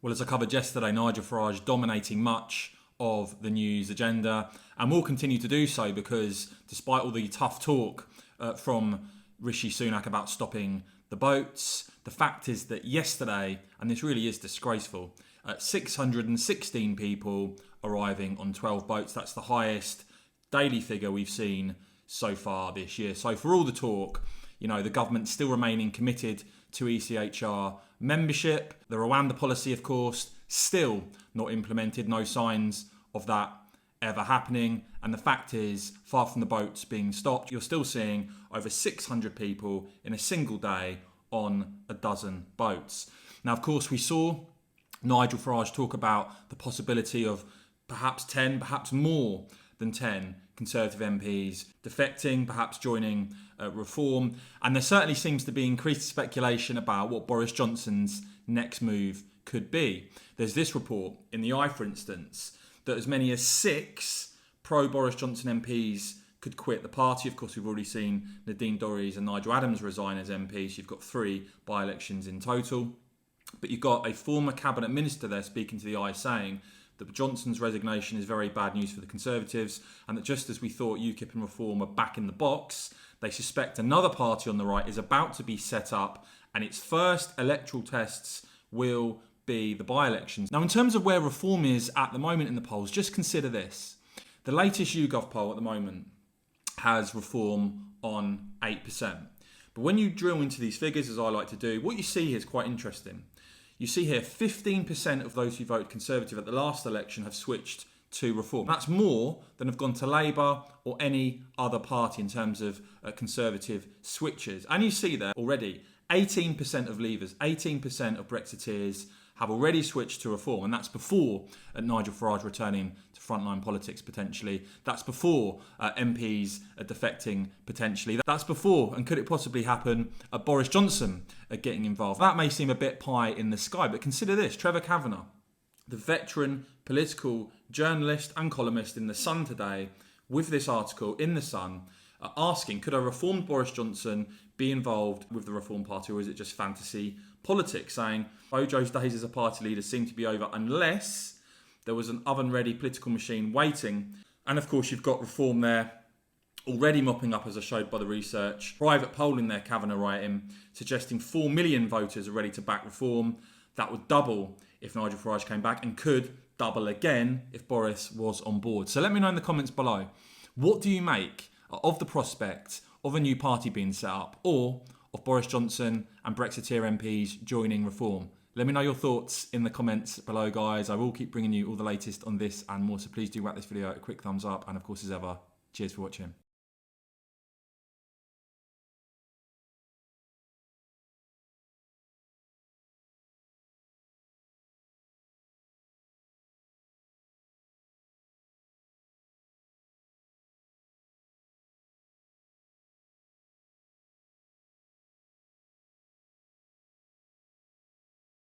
Well, as I covered yesterday, Nigel Farage dominating much of the news agenda and will continue to do so because despite all the tough talk from Rishi Sunak about stopping the boats, the fact is that yesterday, and this really is disgraceful, 616 people arriving on 12 boats. That's the highest daily figure we've seen so far this year. So for all the talk, the government still remaining committed to ECHR membership. The Rwanda policy, of course, still not implemented. No signs of that ever happening. And the fact is, far from the boats being stopped, you're still seeing over 600 people in a single day on a dozen boats. Now, of course, we saw Nigel Farage talk about the possibility of perhaps 10, perhaps more than 10 Conservative MPs defecting, perhaps joining Reform. And there certainly seems to be increased speculation about what Boris Johnson's next move could be. There's this report in the Eye, for instance, that as many as 6 pro-Boris Johnson MPs could quit the party. Of course, we've already seen Nadine Dorries and Nigel Adams resign as MPs. You've got 3 by-elections in total. But you've got a former cabinet minister there speaking to the Eye saying that Johnson's resignation is very bad news for the Conservatives and that just as we thought UKIP and Reform are back in the box, they suspect another party on the right is about to be set up and its first electoral tests will be the by-elections. Now, in terms of where Reform is at the moment in the polls, just consider this. The latest YouGov poll at the moment has Reform on 8%. But when you drill into these figures, as I like to do, what you see here is quite interesting. You see here 15% of those who voted Conservative at the last election have switched to Reform. That's more than have gone to Labour or any other party in terms of Conservative switches. And you see there already 18% of Leavers, 18% of Brexiteers have already switched to Reform. And that's before Nigel Farage returning to frontline politics potentially. That's before MPs are defecting potentially. That's before, and could it possibly happen, Boris Johnson getting involved. That may seem a bit pie in the sky, but consider this. Trevor Kavanagh, the veteran political journalist and columnist in The Sun today, with this article in The Sun, asking, could a reformed Boris Johnson be involved with the Reform Party, or is it just fantasy politics? Saying Bojo's days as a party leader seem to be over unless there was an oven-ready political machine waiting. And of course, you've got Reform there already mopping up, as I showed by the research. Private polling there, Kavanagh writing, suggesting 4 million voters are ready to back Reform. That would double if Nigel Farage came back and could double again if Boris was on board. So let me know in the comments below. What do you make of the prospect of a new party being set up, or of Boris Johnson and Brexiteer MPs joining Reform? Let me know your thoughts in the comments below, guys. I will keep bringing you all the latest on this and more, so please do whack this video a quick thumbs up, and of course, as ever, cheers for watching.